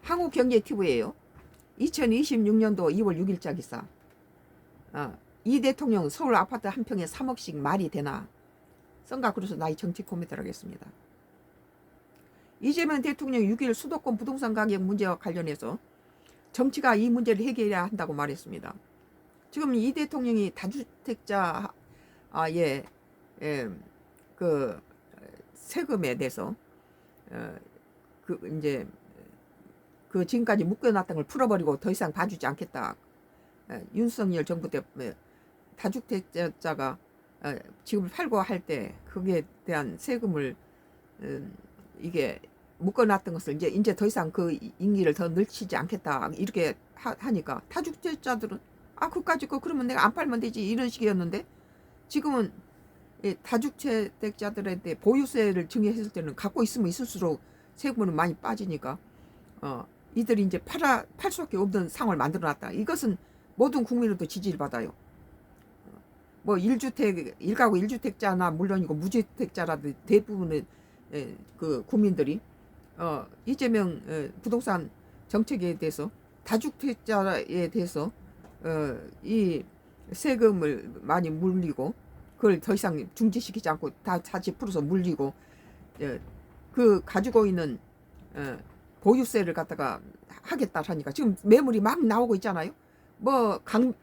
한국경제TV예요. 2026년도 2월 6일자 기사. 이 대통령 서울 아파트 한 평에 3억씩 말이 되나? 성가 그래서 나의 정치 코멘트를 하겠습니다. 이재명 대통령 6일 수도권 부동산 가격 문제와 관련해서 정치가 이 문제를 해결해야 한다고 말했습니다. 지금 이 대통령이 다주택자의 그 세금에 대해서 이제 그 지금까지 묶여놨던 걸 풀어버리고 더 이상 봐주지 않겠다. 윤석열 정부 때 다주택자가 집을 팔고 할 때 그에 대한 세금을 이게 묶어놨던 것을 이제 더 이상 그 임기를 더 늘리지 않겠다 이렇게 하니까 다주택자들은 그까짓 거 그러면 내가 안 팔면 되지 이런 식이었는데 지금은 다주택자들한테 보유세를 증여했을 때는 갖고 있으면 있을수록 세금은 많이 빠지니까 이들이 이제 팔 수밖에 없는 상황을 만들어놨다. 이것은 모든 국민으로도 지지를 받아요. 뭐 1가구 1주택자나 물론이고 무주택자라도 대부분의 그 국민들이 이재명 부동산 정책에 대해서 다주택자에 대해서 이 세금을 많이 물리고 그걸 더 이상 중지시키지 않고 다 다시 풀어서 물리고 그 가지고 있는 보유세를 갖다가 하겠다 하니까 지금 매물이 막 나오고 있잖아요. 뭐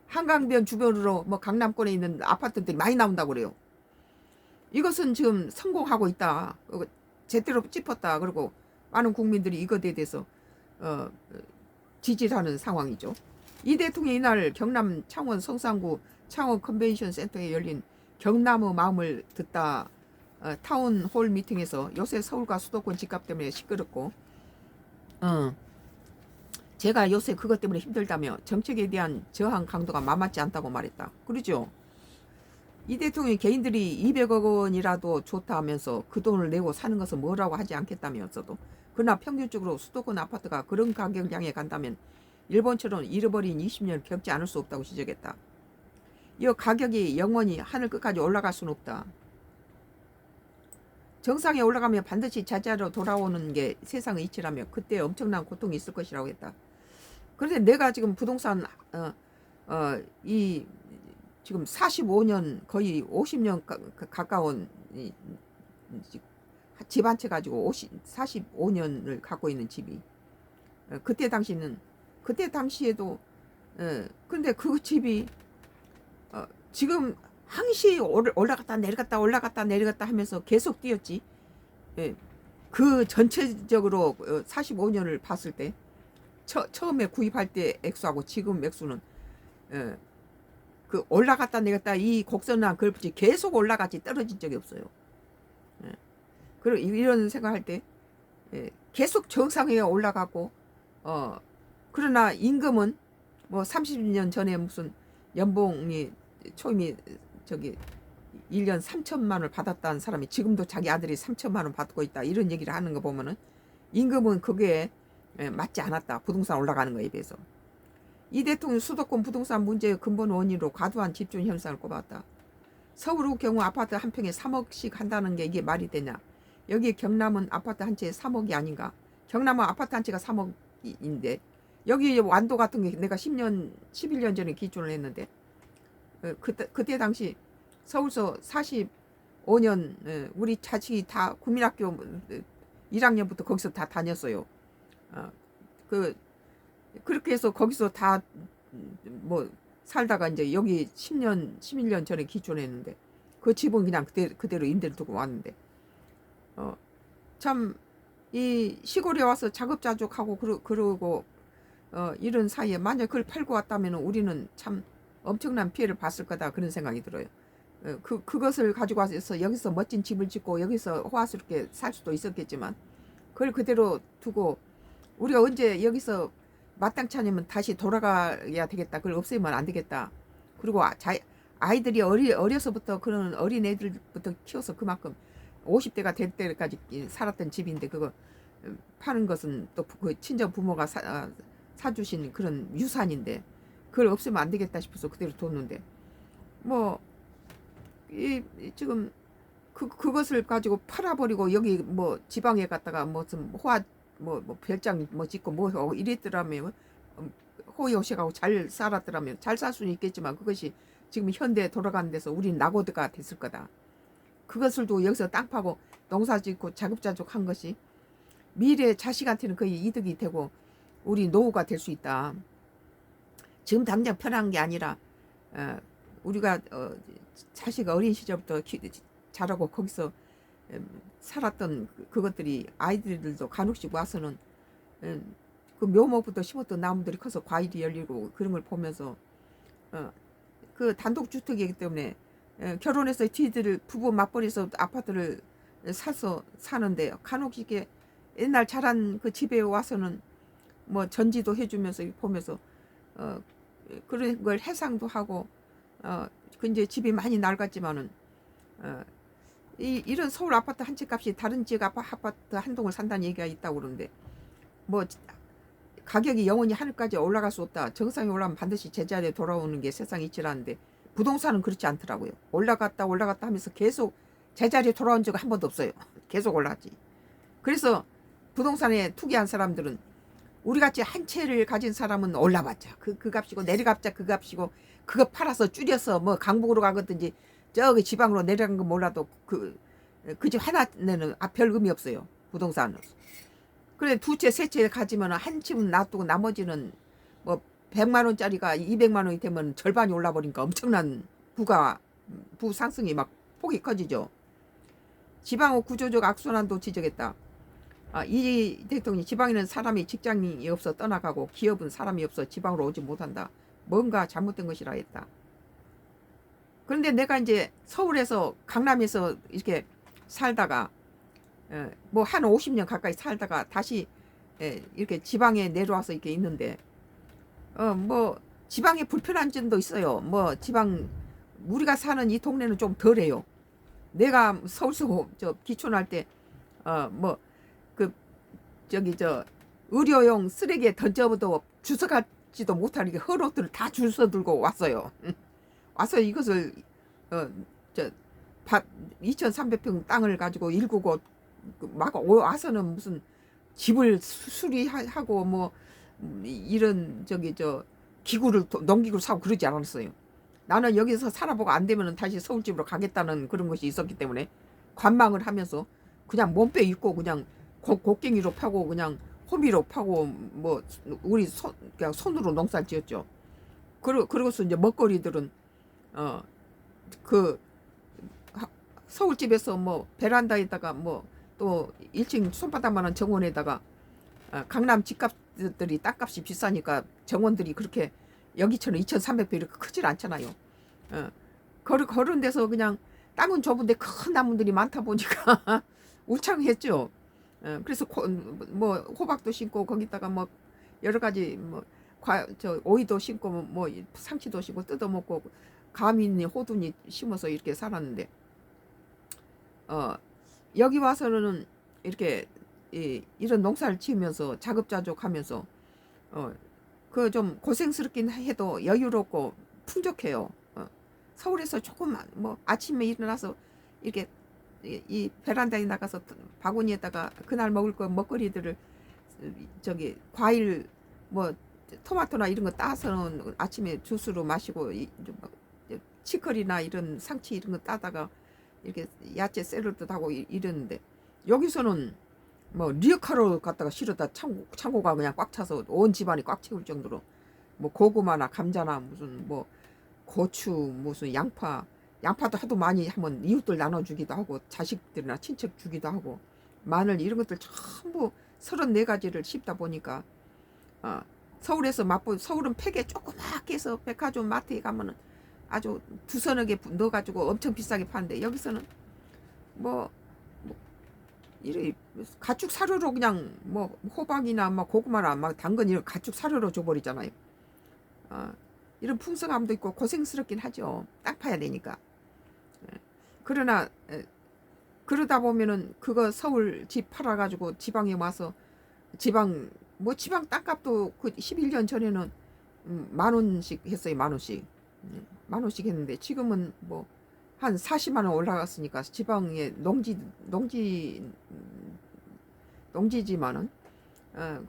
한강변 주변으로 뭐 강남권에 있는 아파트들이 많이 나온다고 그래요. 이것은 지금 성공하고 있다. 제대로 짚었다. 그리고 많은 국민들이 이것에 대해서 지지를 하는 상황이죠. 이 대통령이 이날 경남 창원 성산구 창원 컨벤션 센터에 열린 경남의 마음을 듣다 타운홀 미팅에서 요새 서울과 수도권 집값 때문에 시끄럽고 제가 요새 그것 때문에 힘들다며 정책에 대한 저항 강도가 만만치 않다고 말했다. 그러죠? 이 대통령이 개인들이 200억 원이라도 좋다 하면서 그 돈을 내고 사는 것은 뭐라고 하지 않겠다면서도 그러나 평균적으로 수도권 아파트가 그런 가격을 향해 간다면 일본처럼 잃어버린 20년을 겪지 않을 수 없다고 지적했다. 이 가격이 영원히 하늘 끝까지 올라갈 수는 없다. 정상에 올라가면 반드시 자자로 돌아오는 게 세상의 이치라며 그때 엄청난 고통이 있을 것이라고 했다. 그런데 내가 지금 부동산 이 지금 45년 거의 50년 가까운 집 한 채 가지고 45년을 갖고 있는 집이 그때 당시에도 근데 그 집이 지금 항시 올라갔다 내려갔다 하면서 계속 뛰었지. 그 전체적으로 45년을 봤을 때 처음에 구입할 때 액수하고 지금 액수는 그 올라갔다 내렸다 이 곡선한 그래프지 계속 올라갔지 떨어진 적이 없어요. 그리고 이런 생각할 때 계속 정상에 올라가고 그러나 임금은 뭐 30년 전에 무슨 연봉이 초임이 1년 3천만 원을 받았다는 사람이 지금도 자기 아들이 3천만 원 받고 있다 이런 얘기를 하는 거 보면은 임금은 그게 맞지 않았다. 부동산 올라가는 거에 비해서. 이 대통령 수도권 부동산 문제의 근본 원인으로 과도한 집중 현상을 꼽았다. 서울의 경우 아파트 한 평에 3억씩 한다는 게 이게 말이 되냐. 여기 경남은 아파트 한 채에 3억이 아닌가. 경남은 아파트 한 채가 3억인데 여기 완도 같은 게 내가 11년 전에 기준을 했는데 그때 당시 서울서 45년 우리 자식이 다 국민학교 1학년부터 거기서 다 다녔어요. 그렇게 해서 거기서 다 뭐 살다가 이제 여기 10년 11년 전에 기준했는데 그 집은 그냥 그대로 임대를 두고 왔는데 참 이 시골에 와서 자급자족하고 그러고 이런 사이에 만약 그걸 팔고 왔다면 우리는 참 엄청난 피해를 봤을 거다 그런 생각이 들어요. 그것을 가지고 와서 여기서 멋진 집을 짓고 여기서 호화스럽게 살 수도 있었겠지만 그걸 그대로 두고 우리가 언제 여기서 마땅치 않으면 다시 돌아가야 되겠다. 그걸 없애면 안 되겠다. 그리고 아이들이 어려서부터 그런 어린 애들부터 키워서 그만큼 50대가 될 때까지 살았던 집인데 그거 파는 것은 또 그 친정 부모가 사주신 그런 유산인데 그걸 없애면 안 되겠다 싶어서 그대로 뒀는데 뭐 지금 그것을 가지고 팔아버리고 여기 뭐 지방에 갔다가 무슨 뭐 별장 뭐 짓고 뭐 하고 이랬더라면 호의호식하고 잘 살았더라면 잘 살 수는 있겠지만 그것이 지금 현대에 돌아가는 데서 우린 낙오드가 됐을 거다. 그것을 또 여기서 땅 파고 농사 짓고 자급자족한 것이 미래 자식한테는 거의 이득이 되고 우리 노후가 될 수 있다. 지금 당장 편한 게 아니라 우리가 자식 어린 시절부터 자라고 거기서 살았던 그것들이 아이들도 간혹씩 와서는 그 묘목부터 심었던 나무들이 커서 과일이 열리고 그런 걸 보면서 그 단독주택이기 때문에 결혼해서 뒤들 부부 맞벌이서 아파트를 사서 사는데 간혹씩 이렇게 옛날 자란 그 집에 와서는 뭐 전지도 해주면서 보면서 그런 걸 해상도 하고 그 이제 집이 많이 낡았지만은 이런 서울 아파트 한 채 값이 다른 지역 아파트 한 동을 산다는 얘기가 있다고 그러는데 뭐 가격이 영원히 하늘까지 올라갈 수 없다. 정상에 올라가면 반드시 제자리에 돌아오는 게 세상 이치라는데 부동산은 그렇지 않더라고요. 올라갔다 하면서 계속 제자리에 돌아온 적은 한 번도 없어요. 계속 올라갔지. 그래서 부동산에 투기한 사람들은 우리같이 한 채를 가진 사람은 올라봤자 그 값이고 내려갔자 그 값이고 그거 팔아서 줄여서 뭐 강북으로 가거든지 저기 지방으로 내려간 건 몰라도 그 집 하나는 별 의미 없어요. 부동산은. 그래 두 채 세 채 가지면 한 집은 놔두고 나머지는 뭐 100만 원짜리가 200만 원이 되면 절반이 올라버리니까 엄청난 부 상승이 막 폭이 커지죠. 지방의 구조적 악순환도 지적했다. 이 대통령이 지방에는 사람이 직장이 없어 떠나가고 기업은 사람이 없어 지방으로 오지 못한다. 뭔가 잘못된 것이라 했다. 그런데 내가 이제 서울에서 강남에서 이렇게 살다가 뭐 한 50년 가까이 살다가 다시 이렇게 지방에 내려와서 이렇게 있는데 뭐 지방에 불편한 점도 있어요. 뭐 지방 우리가 사는 이 동네는 좀 덜해요. 내가 서울서 저 기촌할 때 뭐 그 저기 저 의료용 쓰레기에 던져도 주워가지도 못하는 게 헌옷들을 다 줄서 들고 왔어요. 와서 이것을 저 2,300평 땅을 가지고 일구고 막 와서는 무슨 집을 수리하고 뭐 이런 저기 저 기구를 농기구를 사고 그러지 않았어요. 나는 여기서 살아보고 안 되면 다시 서울집으로 가겠다는 그런 것이 있었기 때문에 관망을 하면서 그냥 몸빼 입고 그냥 곡괭이로 파고 그냥 호미로 파고 뭐 우리 그냥 손으로 농사를 지었죠. 그러고서 이제 먹거리들은 그 서울집에서 뭐 베란다에다가 뭐 또 1층 손바닥만한 정원에다가 강남 집값들이 땅값이 비싸니까 정원들이 그렇게 여기처럼 2,300평 이렇게 크질 않잖아요. 그런 데서 그냥 땅은 좁은데 큰 나무들이 많다 보니까 울창했죠. 그래서 뭐 호박도 심고 거기다가 뭐 여러 가지 뭐 오이도 심고 뭐 상치도 심고 뜯어먹고 감이니 호두니 심어서 이렇게 살았는데 여기 와서는 이렇게 이런 농사를 지으면서 자급자족하면서 그 좀 고생스럽긴 해도 여유롭고 풍족해요. 서울에서 조금 뭐 아침에 일어나서 이렇게 이 베란다에 나가서 바구니에다가 그날 먹을 거 먹거리들을 저기 과일 뭐 토마토나 이런 거 따서는 아침에 주스로 마시고 치커리나 이런 상치 이런 거 따다가 이렇게 야채 샐러드 하고 이랬는데 여기서는 뭐 리어카로 갖다가 실어다 창고가 그냥 꽉 차서 온 집안이 꽉 채울 정도로 뭐 고구마나 감자나 무슨 뭐 고추 무슨 양파도 하도 많이 하면 이웃들 나눠주기도 하고 자식들이나 친척 주기도 하고 마늘 이런 것들 전부 34가지를 심다 보니까 서울에서 서울은 팩에 조그맣게 해서 백화점 마트에 가면은 아주 두서너 개 넣어가지고 엄청 비싸게 파는데 여기서는 뭐 이래 가축 사료로 그냥 뭐 호박이나 뭐 고구마나 막 당근 이런 가축 사료로 줘버리잖아요. 이런 풍성함도 있고 고생스럽긴 하죠. 땅 파야 되니까. 그러나 그러다 보면은 그거 서울 집 팔아가지고 지방에 와서 지방 땅값도 그 11년 전에는 10,000원씩 했어요. 10,000원씩. 10,000원씩 했는데 지금은 뭐 한 40만 원 올라갔으니까 지방에 농지지만은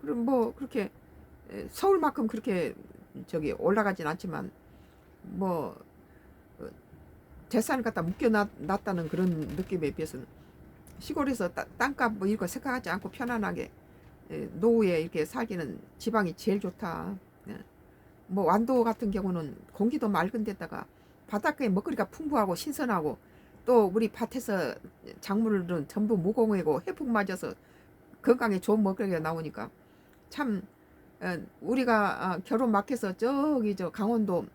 그럼 뭐 그렇게 서울만큼 그렇게 저기 올라가진 않지만 뭐 재산을 갖다 묶여놨다는 그런 느낌에 비해서는 시골에서 땅값 뭐 이런 거 생각하지 않고 편안하게 노후에 이렇게 살기는 지방이 제일 좋다. 뭐 완도 같은 경우는 공기도 맑은 데다가 바닷가에 먹거리가 풍부하고 신선하고 또 우리 밭에서 작물은 전부 무공해고 해풍 맞아서 건강에 좋은 먹거리가 나오니까 참 우리가 결혼 막 해서 저기 저 강원도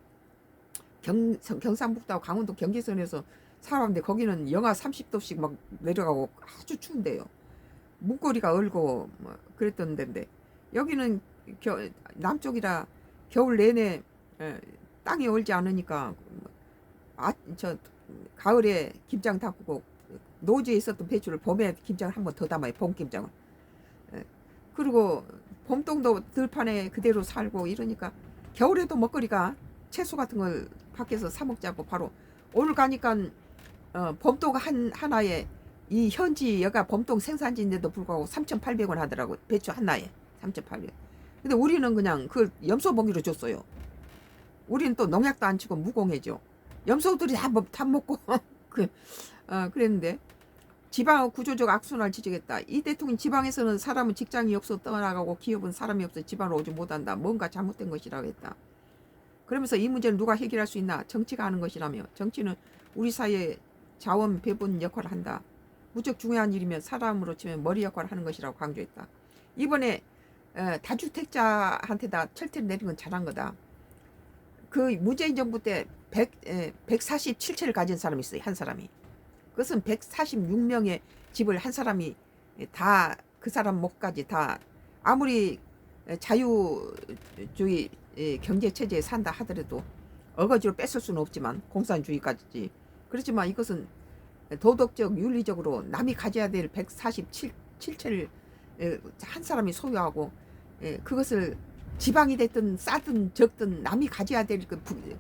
경상북도하고 강원도 경계선에서 살았는데 거기는 영하 30도씩 막 내려가고 아주 추운데요. 문고리가 얼고 뭐 그랬던 데인데 여기는 남쪽이라 겨울 내내 땅이 얼지 않으니까 저 가을에 김장 담그고 노지에 있었던 배추를 봄에 김장을 한 번 더 담아요. 봄 김장을. 그리고 봄동도 들판에 그대로 살고 이러니까 겨울에도 먹거리가 채소 같은 걸 밖에서 사 먹지 않고 바로 오늘 가니까 봄동 하나에 이 현지 여가 봄동 생산지인데도 불구하고 3,800원 하더라고. 배추 하나에 3,800원. 근데 우리는 그냥 그 염소 먹이로 줬어요. 우리는 또 농약도 안 치고 무공해죠. 염소들이 다 먹고 그랬는데 지방 구조적 악순환을 지적했다. 이 대통령 지방에서는 사람은 직장이 없어 떠나가고 기업은 사람이 없어 지방으로 오지 못한다. 뭔가 잘못된 것이라고 했다. 그러면서 이 문제를 누가 해결할 수 있나? 정치가 하는 것이라며. 정치는 우리 사회의 자원 배분 역할을 한다. 무척 중요한 일이면 사람으로 치면 머리 역할을 하는 것이라고 강조했다. 이번에 다주택자한테다 철퇴를 내린 건 잘한 거다. 그 문재인 정부 때 147채를 가진 사람이 있어요. 한 사람이. 그것은 146명의 집을 한 사람이 다 그 사람 몫까지 다 아무리 자유주의 경제체제에 산다 하더라도 어거지로 뺏을 수는 없지만 공산주의까지 그렇지만 이것은 도덕적 윤리적으로 남이 가져야 될 147채를 한 사람이 소유하고 그것을 지방이 됐든 싸든 적든 남이 가져야 될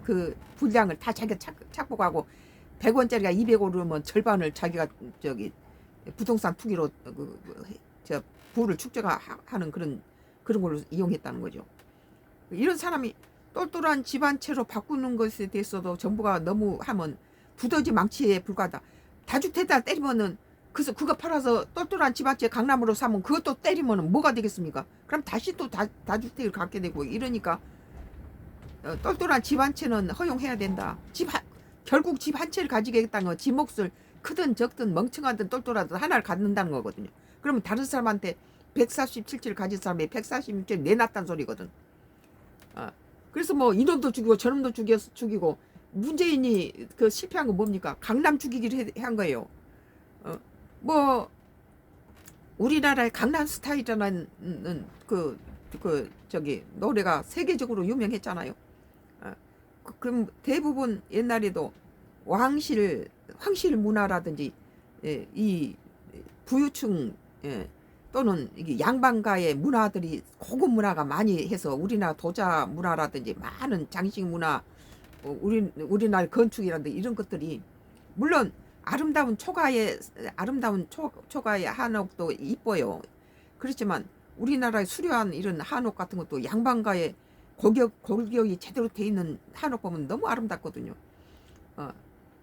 그 분량을 다 자기가 착복하고 100원짜리가 200원이면 절반을 자기가 저기 부동산 투기로 저 부를 축적하는 그런 걸로 이용했다는 거죠. 이런 사람이 똘똘한 집안채로 바꾸는 것에 대해서도 정부가 너무 하면 두더지 망치에 불과하다. 다주택자 때리면은 그래서 그거 팔아서 똘똘한 집안채 강남으로 사면 그것도 때리면은 뭐가 되겠습니까? 그럼 다시 또 다주택을 갖게 되고 이러니까 똘똘한 집안채는 허용해야 된다. 결국 집 한 채를 가지겠다는 건 집 몫을 크든 적든 멍청하든 똘똘하든 하나를 갖는다는 거거든요. 그러면 다른 사람한테 147채를 가진 사람이 146채를 내놨다는 소리거든. 그래서 뭐 이놈도 죽이고 저놈도 죽이고 문재인이 그 실패한 건 뭡니까? 강남 죽이기를 한 거예요. 뭐 우리나라의 강남 스타일이라는 저기 노래가 세계적으로 유명했잖아요. 그럼 대부분 옛날에도 황실 문화라든지 이 부유층 또는 이게 양반가의 문화들이 고급 문화가 많이 해서 우리나라 도자 문화라든지 많은 장식 문화 우리나라 건축이라든지 이런 것들이 물론 아름다운 초가의 한옥도 이뻐요. 그렇지만 우리나라의 수려한 이런 한옥 같은 것도 양반가의 골격이 제대로 돼 있는 한옥 보면 너무 아름답거든요.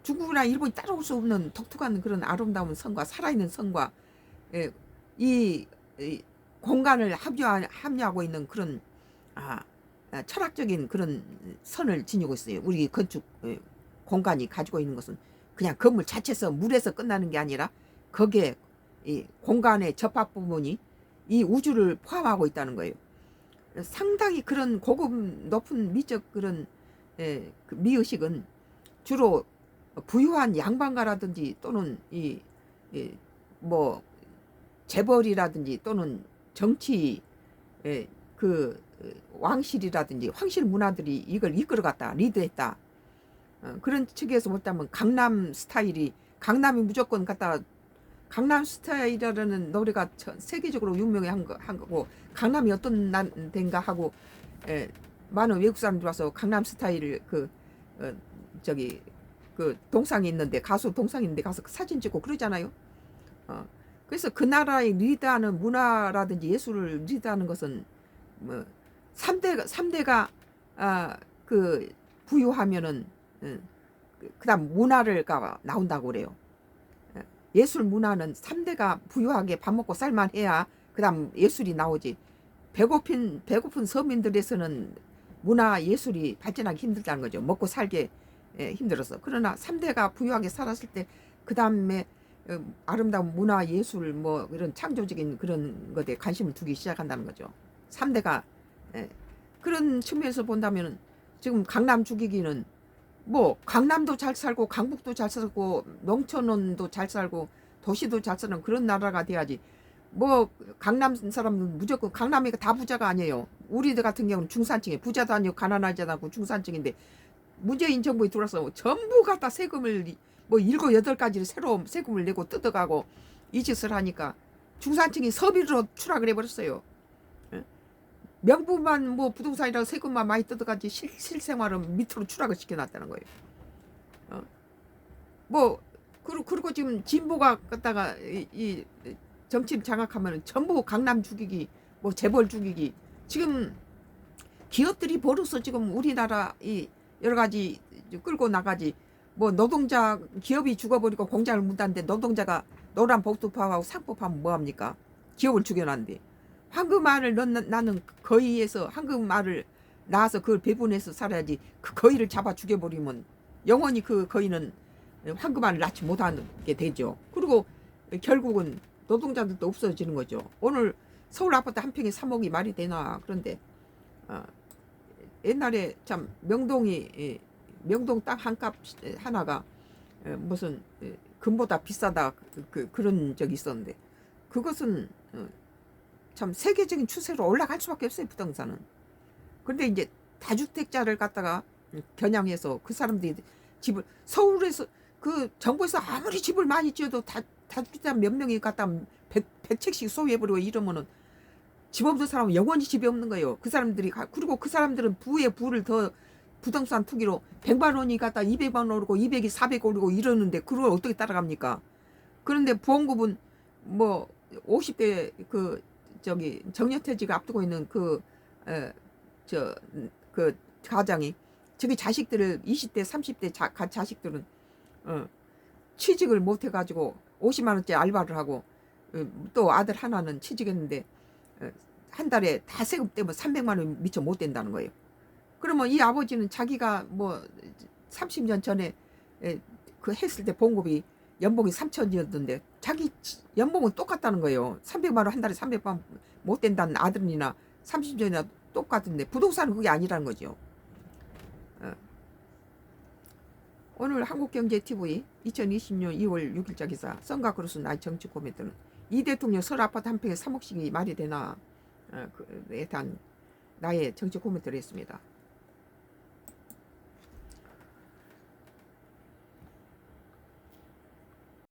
중국이나 일본이 따라올 수 없는 독특한 그런 아름다운 성과 살아있는 성과 이 공간을 합류하고 있는 그런 철학적인 그런 선을 지니고 있어요. 우리 건축 공간이 가지고 있는 것은 그냥 건물 자체에서 물에서 끝나는 게 아니라 거기에 이 공간의 접합 부분이 이 우주를 포함하고 있다는 거예요. 상당히 그런 고급 높은 미적 그런 그 미의식은 주로 부유한 양반가라든지 또는 뭐 재벌이라든지 또는 정치 그 왕실이라든지 황실 문화들이 이걸 이끌어갔다 리드했다. 그런 측에서 못하면 강남 스타일이 강남이 무조건 갖다 강남 스타일이라는 노래가 세계적으로 유명한 거고 강남이 어떤 데인가 하고 많은 외국 사람들이 와서 강남 스타일 저기 그 동상이 있는데 가수 동상이 있는데 가서 사진 찍고 그러잖아요. 그래서 그 나라의 리드하는 문화라든지 예술을 리드하는 것은 뭐 3대가 그 부유하면은 그다음 문화가 나온다고 그래요. 예술 문화는 3대가 부유하게 밥 먹고 살만 해야 그다음 예술이 나오지. 배고픈 서민들에서는 문화 예술이 발전하기 힘들다는 거죠. 먹고 살기 힘들어서. 그러나 3대가 부유하게 살았을 때 그다음에 아름다운 문화 예술 뭐 이런 창조적인 그런 것에 관심을 두기 시작한다는 거죠. 3대가 그런 측면에서 본다면 지금 강남 죽이기는 뭐 강남도 잘 살고 강북도 잘 살고 농촌도 잘 살고 도시도 잘 사는 그런 나라가 돼야지. 뭐 강남 사람은 무조건 강남이 다 부자가 아니에요. 우리들 같은 경우는 중산층에 부자도 아니고 가난하지 않고 중산층인데 문재인 정부에 들어서 전부 갖다 세금을 뭐 7, 8가지를 새로 세금을 내고 뜯어가고 이 짓을 하니까 중산층이 서비로 추락을 해버렸어요. 명부만 뭐 부동산이라고 세금만 많이 뜯어가지 실생활은 밑으로 추락을 시켜놨다는 거예요. 뭐 그리고 지금 진보가 갖다가 이 정치를 장악하면 전부 강남 죽이기 뭐 재벌 죽이기 지금 기업들이 벌어서 지금 우리나라 이 여러 가지 끌고 나가지. 뭐 노동자 기업이 죽어버리고 공장을 문닫는데 노동자가 노란 복두파하고 상법하면 뭐합니까? 기업을 죽여놨는데 황금알을 나는 거위에서 황금알을 낳아서 그걸 배분해서 살아야지. 그 거위를 잡아 죽여버리면 영원히 그 거위는 황금알을 낳지 못하게 되죠. 그리고 결국은 노동자들도 없어지는 거죠. 오늘 서울 아파트 한 평에 3억이 말이 되나. 그런데 옛날에 참 명동 땅 한 값 하나가 무슨 금보다 비싸다 그런 적이 있었는데 그것은 참 세계적인 추세로 올라갈 수밖에 없어요. 부동산은. 그런데 이제 다주택자를 갖다가 겨냥해서 그 사람들이 집을 서울에서 그 정부에서 아무리 집을 많이 지어도 다주택자 몇 명이 갖다 100채씩 소유해버리고 이러면은 집 없는 사람은 영원히 집이 없는 거예요. 그 사람들이 그리고 그 사람들은 부에 부를 더 부동산 투기로 100만 원이 갖다 200만 원 오르고 200이 400 오르고 이러는데 그걸 어떻게 따라갑니까? 그런데 보험급은 뭐 50대 그 저기 정년퇴직을 앞두고 있는 그 가장이 저기 자식들을 20대 30대 자식들은 취직을 못 해가지고 50만 원짜리 알바를 하고 또 아들 하나는 취직했는데 한 달에 다 세금 때문에 300만 원 미처 못 된다는 거예요. 그러면 이 아버지는 자기가 뭐 30년 전에 그 했을 때 봉급이 연봉이 3천이었는데 자기 연봉은 똑같다는 거예요. 300만 원 한 달에 300만 원 못 된다는 아들이나 30년이나 똑같은데 부동산은 그게 아니라는 거죠. 오늘 한국경제TV 2020년 2월 6일자 기사 썬가 그루스 나의 정치 코멘트는 이 대통령 서울 아파트 한 평에 3억씩이 말이 되나 에 대한 나의 정치 코멘트를 했습니다.